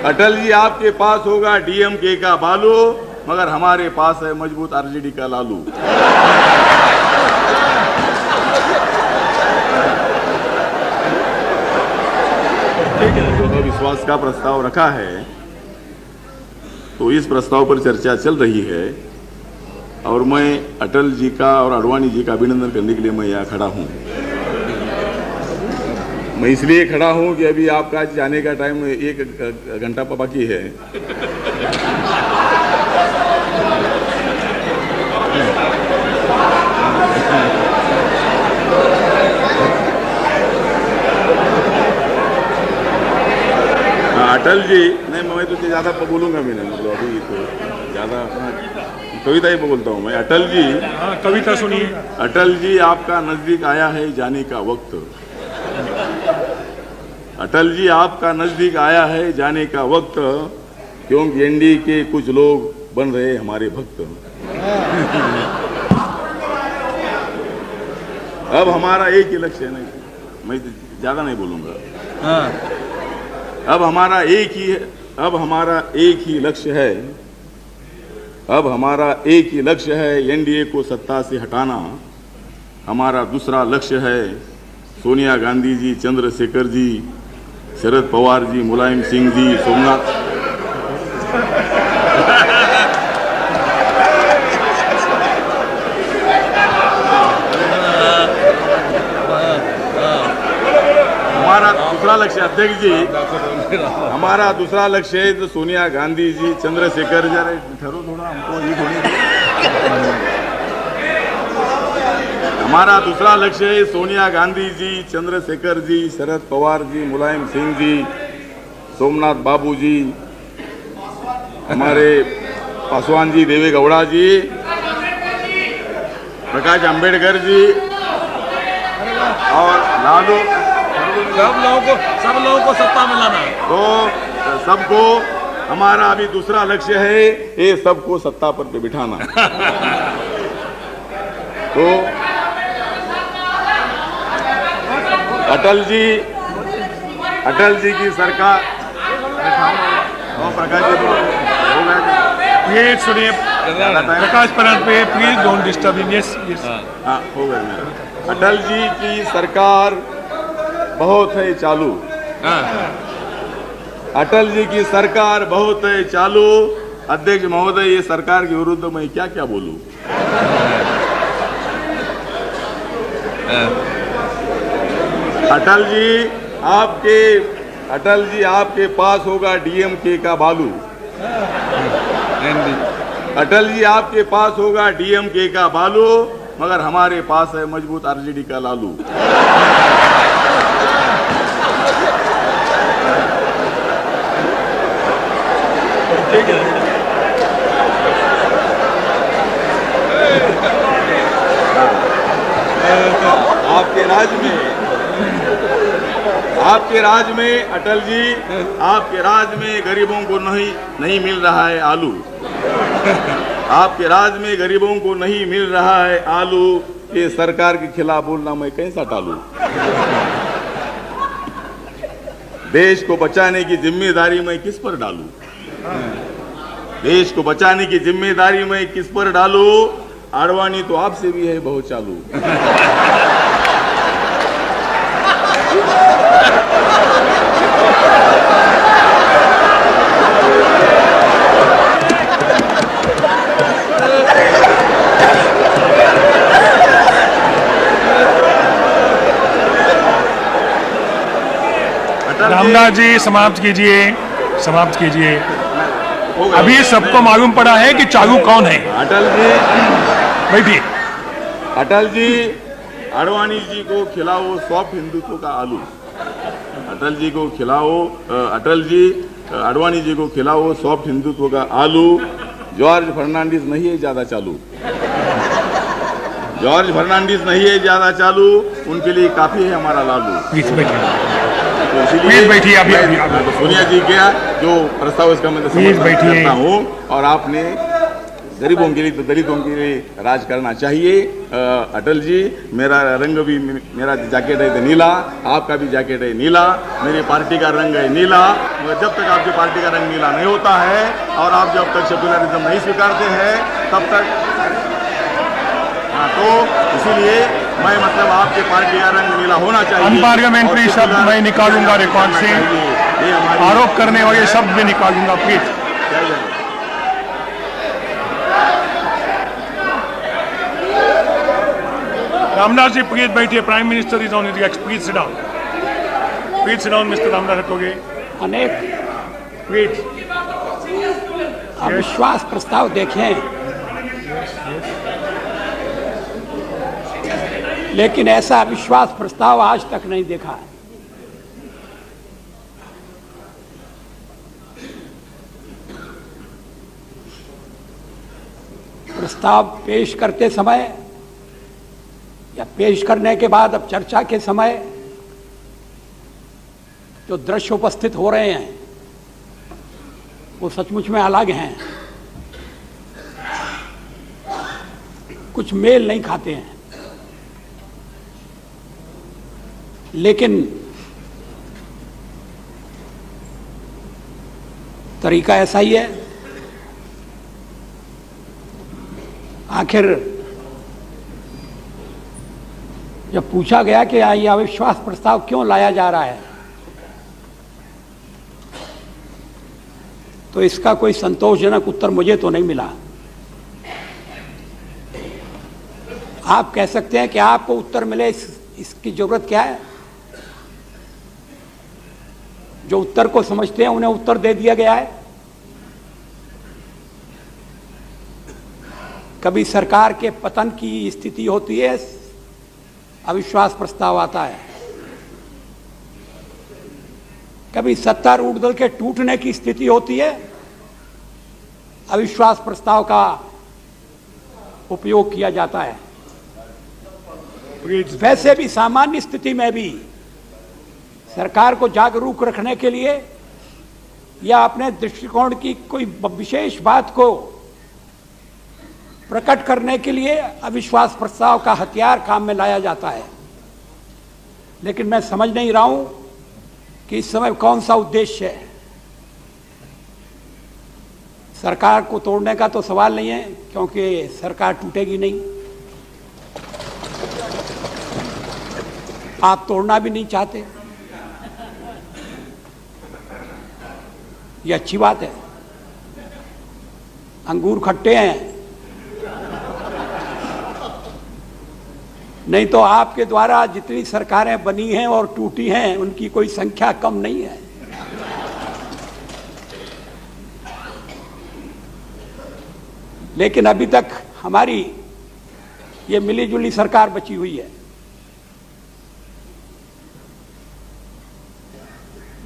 अटल जी आपके पास होगा डीएमके का बालू, मगर हमारे पास है मजबूत आरजेडी का लालू। जो विश्वास का प्रस्ताव रखा है, तो इस प्रस्ताव पर चर्चा चल रही है और मैं अटल जी का और आडवाणी जी का अभिनंदन करने के लिए मैं यहाँ खड़ा हूँ। मैं इसलिए खड़ा हूँ कि अभी आपका जाने का टाइम 1 घंटा बाकी है। अटल जी नहीं, मैं तो ज़्यादा बोलूँगा भी नहीं, मतलब अभी तो ज़्यादा कविता ही बोलता हूँ मैं। अटल जी, कविता सुनिए। अटल जी आपका नज़दीक आया है जाने का वक्त। अटल जी आपका नज़दीक आया है जाने का वक्त, क्योंकि एनडीए के कुछ लोग बन रहे हमारे भक्त। अब हमारा एक ही लक्ष्य है, नहीं मैं ज़्यादा नहीं बोलूँगा। अब हमारा एक ही लक्ष्य है, अब हमारा एक ही लक्ष्य है एनडीए को सत्ता से हटाना। हमारा दूसरा लक्ष्य है सोनिया गांधी जी, चंद्रशेखर जी, शरद पवार जी, मुलायम सिंह जी, सोमनाथ। हमारा दूसरा लक्ष्य, अध्यक्ष जी, हमारा दूसरा लक्ष्य है तो सोनिया गांधी जी, चंद्रशेखर जी। ठहरो थोड़ा, हमको ये थोड़ी। हमारा दूसरा लक्ष्य है सोनिया गांधी जी, चंद्रशेखर जी, शरद पवार जी, मुलायम सिंह जी, सोमनाथ बाबू जी, हमारे पासवान जी, देवे गौड़ा जी, प्रकाश अंबेडकर जी और लालू। सब लोगों को सत्ता में लाना। तो सबको, हमारा अभी दूसरा लक्ष्य है ये सबको सत्ता पर बिठाना। तो अटल जी की सरकार, प्रकाश जी हो गया। ये सुनिए प्रकाश परत पे, please don't disturb him. Yes yes, हाँ हो गया मेरा। अटल जी की सरकार बहुत है चालू। अटल जी की सरकार बहुत है चालू। अध्यक्ष महोदय, ये सरकार के विरुद्ध मैं क्या क्या बोलूं? अटल जी आपके पास होगा डीएमके का बालू। अटल जी आपके पास होगा डीएमके का बालू, मगर हमारे पास है मजबूत आरजेडी का लालू। आपके राज में अटल जी, आपके राज में गरीबों को नहीं मिल रहा है आलू। आपके राज में गरीबों को नहीं मिल रहा है आलू। ये सरकार के खिलाफ बोलना मैं कैसा टालू? देश को बचाने की जिम्मेदारी मैं किस पर डालूं? देश को बचाने की जिम्मेदारी मैं किस पर डालूं? आडवाणी तो आपसे भी है बहुत चालू। रामदास जी समाप्त कीजिए। अभी सबको मालूम पड़ा है कि चालू कौन है। अटल जी बैठिए। अटल जी आडवाणी जी को खिलाओ सॉफ्ट हिंदुत्व का आलू। अटल जी को खिलाओ, अटल जी आडवाणी जी को खिलाओ सॉफ्ट हिंदुत्व का आलू। जॉर्ज फर्नांडिस नहीं है ज्यादा चालू। जॉर्ज फर्नांडिस नहीं है ज्यादा चालू, उनके लिए काफी है हमारा लालू। तो इसीलिए बैठिए। अभी सोनिया जी का जो प्रस्ताव इसका मैं समर्थन करता हूँ, और आपने गरीबों के लिए, तो दलितों के लिए राज करना चाहिए। अटल जी, मेरा रंग भी, मेरा जैकेट है नीला, आपका भी जैकेट है नीला, मेरी पार्टी का रंग है नीला। मगर जब तक आपकी पार्टी का रंग नीला नहीं होता है और आप जब तक सेक्युलरिज्म नहीं स्वीकारते हैं तब तक, हाँ, तो इसीलिए मैं मतलब आपके पार्टी का रंग नीला होना चाहिए। अनपार्लियामेंट्री शब्द मैं निकालूंगा रिकॉर्ड से, आरोप करने वाले शब्द भी निकालूंगा प्लीज। रामदास जी प्लीज बैठिए, prime minister is on his X, please sit down, please sit down mister Ramdas हटोगे। अनेक प्लीज अविश्वास प्रस्ताव देखें, लेकिन ऐसा अविश्वास प्रस्ताव आज तक नहीं देखा है। प्रस्ताव पेश करते समय या पेश करने के बाद अब चर्चा के समय जो दृश्य उपस्थित हो रहे हैं वो सचमुच में अलग हैं, कुछ मेल नहीं खाते हैं। लेकिन तरीका ऐसा ही है। आखिर जब पूछा गया कि ये अविश्वास प्रस्ताव क्यों लाया जा रहा है, तो इसका कोई संतोषजनक उत्तर मुझे तो नहीं मिला। आप कह सकते हैं कि आपको उत्तर मिले, इसकी जरूरत क्या है? जो उत्तर को समझते हैं उन्हें उत्तर दे दिया गया है। कभी सरकार के पतन की स्थिति होती है, अविश्वास प्रस्ताव आता है। कभी सत्तारूढ़ दल के टूटने की स्थिति होती है, अविश्वास प्रस्ताव का उपयोग किया जाता है। वैसे भी सामान्य स्थिति में भी सरकार को जागरूक रखने के लिए या अपने दृष्टिकोण की कोई विशेष बात को प्रकट करने के लिए अविश्वास प्रस्ताव का हथियार काम में लाया जाता है। लेकिन मैं समझ नहीं रहा हूं कि इस समय कौन सा उद्देश्य है। सरकार को तोड़ने का तो सवाल नहीं है, क्योंकि सरकार टूटेगी नहीं। आप तोड़ना भी नहीं चाहते, ये अच्छी बात है। अंगूर खट्टे हैं, नहीं तो आपके द्वारा जितनी सरकारें बनी हैं और टूटी हैं उनकी कोई संख्या कम नहीं है। लेकिन अभी तक हमारी ये मिलीजुली सरकार बची हुई है।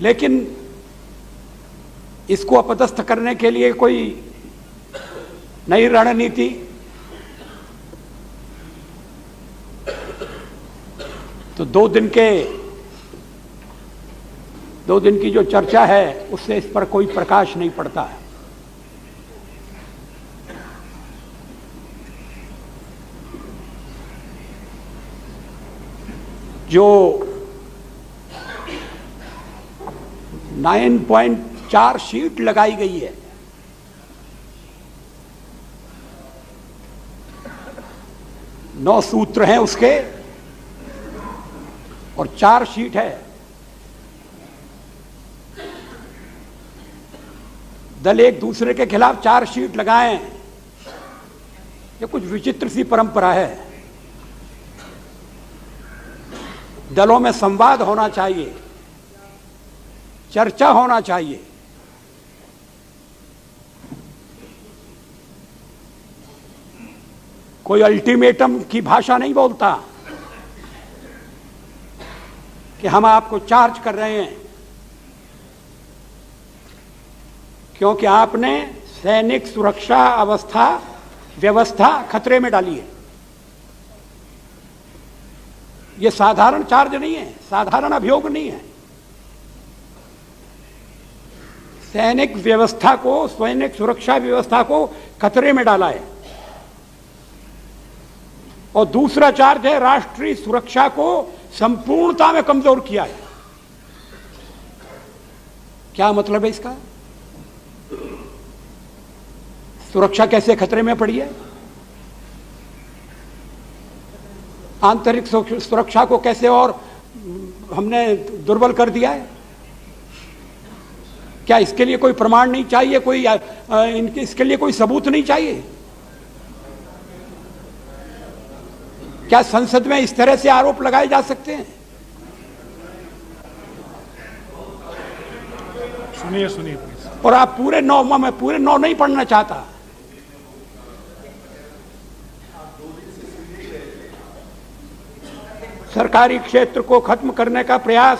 लेकिन इसको अपदस्थ करने के लिए कोई नई रणनीति, तो दो दिन की जो चर्चा है उससे इस पर कोई प्रकाश नहीं पड़ता है। जो 9.4 शीट लगाई गई है, नौ सूत्र हैं उसके और 4 शीट है। दल एक दूसरे के खिलाफ 4 शीट लगाएं, ये कुछ विचित्र सी परंपरा है। दलों में संवाद होना चाहिए, चर्चा होना चाहिए। कोई अल्टीमेटम की भाषा नहीं बोलता कि हम आपको चार्ज कर रहे हैं क्योंकि आपने सैनिक सुरक्षा व्यवस्था खतरे में डाली है। यह साधारण चार्ज नहीं है, साधारण अभियोग नहीं है। सैनिक व्यवस्था को, सैनिक सुरक्षा व्यवस्था को खतरे में डाला है, और दूसरा चार्ज है राष्ट्रीय सुरक्षा को संपूर्णता में कमजोर किया है। क्या मतलब है इसका? सुरक्षा कैसे खतरे में पड़ी है? आंतरिक सुरक्षा को कैसे और हमने दुर्बल कर दिया है? क्या इसके लिए कोई प्रमाण नहीं चाहिए? कोई इसके लिए कोई सबूत नहीं चाहिए? क्या संसद में इस तरह से आरोप लगाए जा सकते हैं? सुनिए सुनिए। और आप पूरे 9, मैं पूरे 9 नहीं पढ़ना चाहता। सरकारी क्षेत्र को खत्म करने का प्रयास,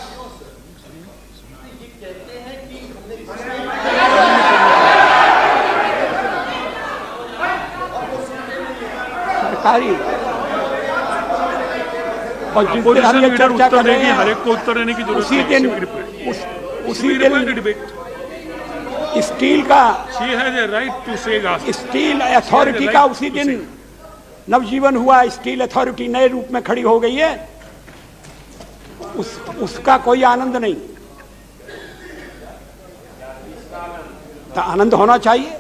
सरकारी और जिस दिन हम ये चर्चा कर रहे हैं, हर एक को उत्तर देने की जरूरत उसी दिन स्टील का, राइट टू से स्टील अथॉरिटी का उसी दिन नवजीवन हुआ। स्टील अथॉरिटी नए रूप में खड़ी हो गई है, उसका कोई आनंद नहीं। तो आनंद होना चाहिए।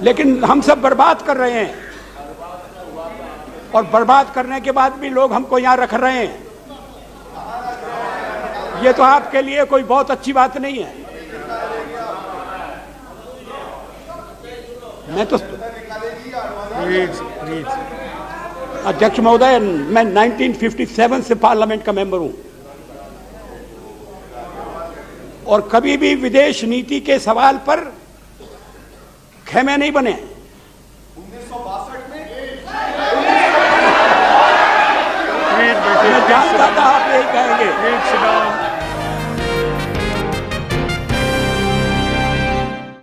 लेकिन हम सब बर्बाद कर रहे हैं, और बर्बाद करने के बाद भी लोग हमको यहां रख रहे हैं। ये तो आपके लिए कोई बहुत अच्छी बात नहीं है। मैं तो अध्यक्ष महोदय, मैं 1957 से पार्लियामेंट का मेंबर हूं, और कभी भी विदेश नीति के सवाल पर खेमे नहीं बने। 1962 में मैं जानता था आप यही कहेंगे।